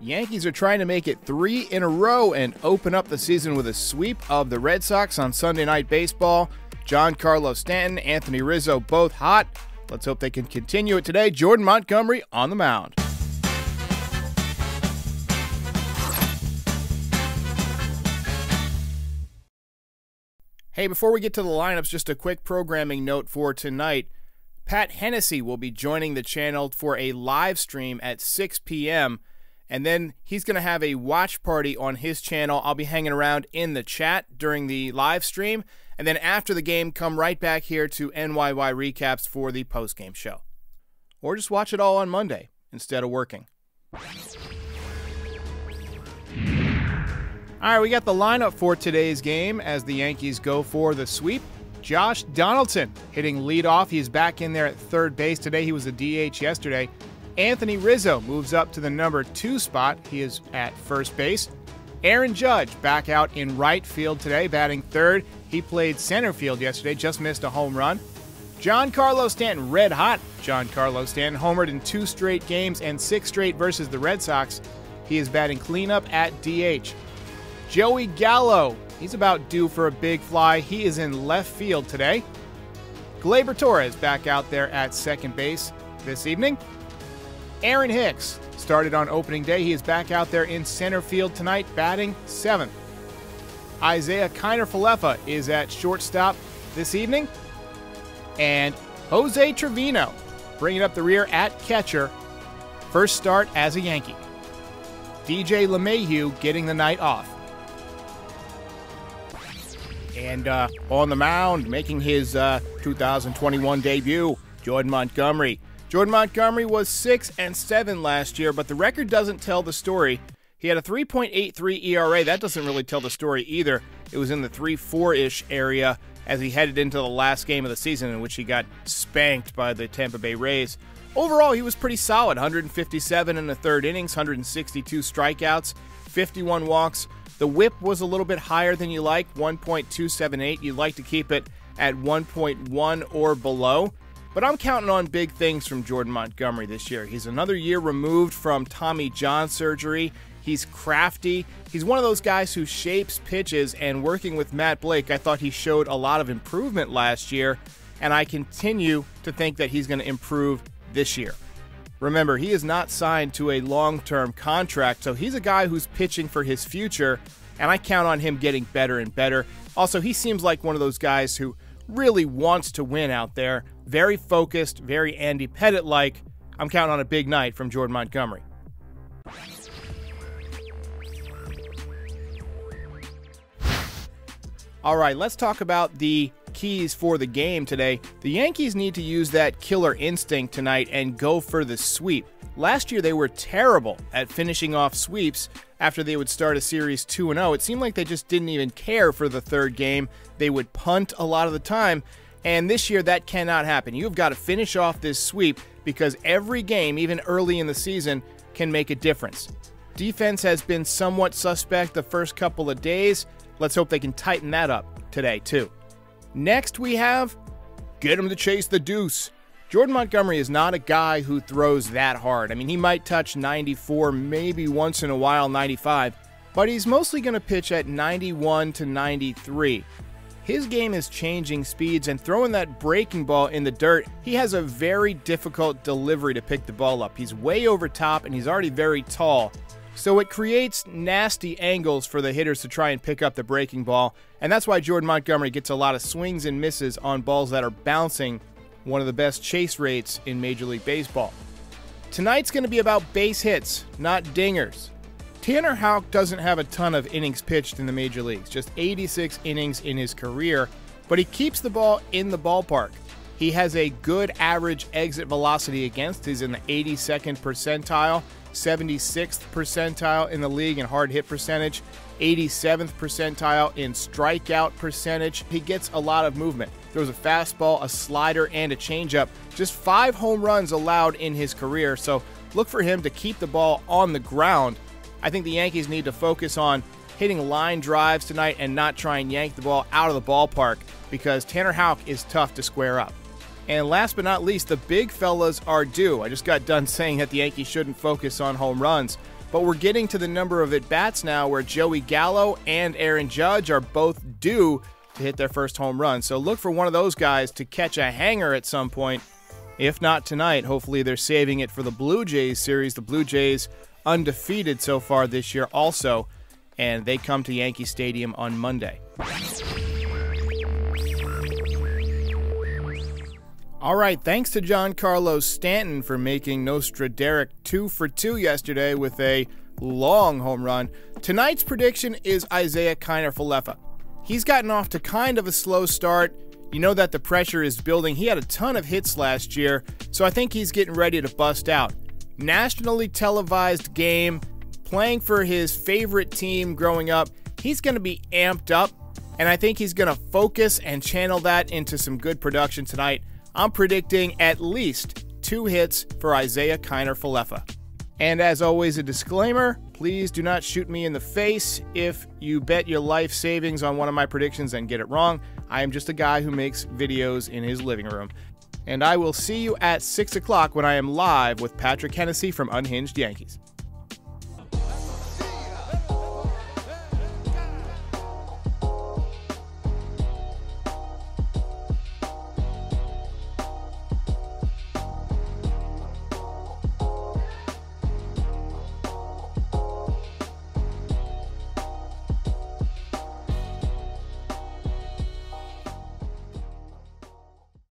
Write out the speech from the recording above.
Yankees are trying to make it 3 in a row and open up the season with a sweep of the Red Sox on Sunday Night Baseball. Giancarlo Stanton, Anthony Rizzo, both hot. Let's hope they can continue it today. Jordan Montgomery on the mound. Hey, before we get to the lineups, just a quick programming note for tonight. Pat Hennessy will be joining the channel for a live stream at 6 p.m., and then he's going to have a watch party on his channel. I'll be hanging around in the chat during the live stream. And then after the game, come right back here to NYY Recaps for the post-game show. Or just watch it all on Monday instead of working. All right, we got the lineup for today's game as the Yankees go for the sweep. Josh Donaldson hitting leadoff. He's back in there at third base today. He was a DH yesterday. Anthony Rizzo moves up to the number 2 spot. He is at first base. Aaron Judge back out in right field today, batting third. He played center field yesterday, just missed a home run. Giancarlo Stanton, red hot. Giancarlo Stanton homered in 2 straight games and 6 straight versus the Red Sox. He is batting cleanup at DH. Joey Gallo, he's about due for a big fly. He is in left field today. Gleyber Torres back out there at second base this evening. Aaron Hicks started on opening day. He is back out there in center field tonight, batting 7th. Isaiah Kiner-Falefa is at shortstop this evening. And Jose Trevino bringing up the rear at catcher. First start as a Yankee. DJ LeMahieu getting the night off. And on the mound, making his 2021 debut, Jordan Montgomery. Jordan Montgomery was 6-7 last year, but the record doesn't tell the story. He had a 3.83 ERA. That doesn't really tell the story either. It was in the 3.4-ish area as he headed into the last game of the season, in which he got spanked by the Tampa Bay Rays. Overall, he was pretty solid. 157 in the third innings, 162 strikeouts, 51 walks. The whip was a little bit higher than you like, 1.278. You'd like to keep it at 1.1 or below. But I'm counting on big things from Jordan Montgomery this year. He's another year removed from Tommy John surgery. He's crafty. He's one of those guys who shapes pitches, and working with Matt Blake, I thought he showed a lot of improvement last year, and I continue to think that he's going to improve this year. Remember, he is not signed to a long-term contract, so he's a guy who's pitching for his future, and I count on him getting better and better. Also, he seems like one of those guys who really wants to win out there. Very focused, very Andy Pettitte-like. I'm counting on a big night from Jordan Montgomery. All right, let's talk about the keys for the game today. The Yankees need to use that killer instinct tonight and go for the sweep. Last year, they were terrible at finishing off sweeps after they would start a series 2-0. It seemed like they just didn't even care for the third game. They would punt a lot of the time, and this year that cannot happen. You've got to finish off this sweep because every game, even early in the season, can make a difference. Defense has been somewhat suspect the first couple of days. Let's hope they can tighten that up today, too. Next, we have get him to chase the deuce. Jordan Montgomery is not a guy who throws that hard. I mean, he might touch 94, maybe once in a while 95, but he's mostly going to pitch at 91 to 93. His game is changing speeds, and throwing that breaking ball in the dirt, he has a very difficult delivery to pick the ball up. He's way over top, and he's already very tall. So it creates nasty angles for the hitters to try and pick up the breaking ball, and that's why Jordan Montgomery gets a lot of swings and misses on balls that are bouncing, one of the best chase rates in Major League Baseball. Tonight's going to be about base hits, not dingers. Tanner Houck doesn't have a ton of innings pitched in the major leagues, just 86 innings in his career, but he keeps the ball in the ballpark. He has a good average exit velocity against. He's in the 82nd percentile, 76th percentile in the league in hard hit percentage, 87th percentile in strikeout percentage. He gets a lot of movement. Throws a fastball, a slider, and a changeup. Just 5 home runs allowed in his career, so look for him to keep the ball on the ground. I think the Yankees need to focus on hitting line drives tonight and not try and yank the ball out of the ballpark because Tanner Houck is tough to square up. And last but not least, the big fellas are due. I just got done saying that the Yankees shouldn't focus on home runs. but we're getting to the number of at-bats now where Joey Gallo and Aaron Judge are both due to hit their first home run. So look for one of those guys to catch a hanger at some point. If not tonight, hopefully they're saving it for the Blue Jays series. The Blue Jays undefeated so far this year also, and they come to Yankee Stadium on Monday. All right, thanks to Giancarlo Stanton for making Nostraderic 2 for 2 yesterday with a long home run. Tonight's prediction is Isiah Kiner-Falefa. He's gotten off to kind of a slow start. You know that the pressure is building. He had a ton of hits last year, so I think he's getting ready to bust out. Nationally televised game, playing for his favorite team growing up. He's going to be amped up, and I think he's going to focus and channel that into some good production tonight. I'm predicting at least 2 hits for Isiah Kiner-Falefa. And as always, a disclaimer, please do not shoot me in the face if you bet your life savings on one of my predictions and get it wrong. I am just a guy who makes videos in his living room. And I will see you at 6 o'clock when I am live with Patrick Hennessy from Unhinged Yankees.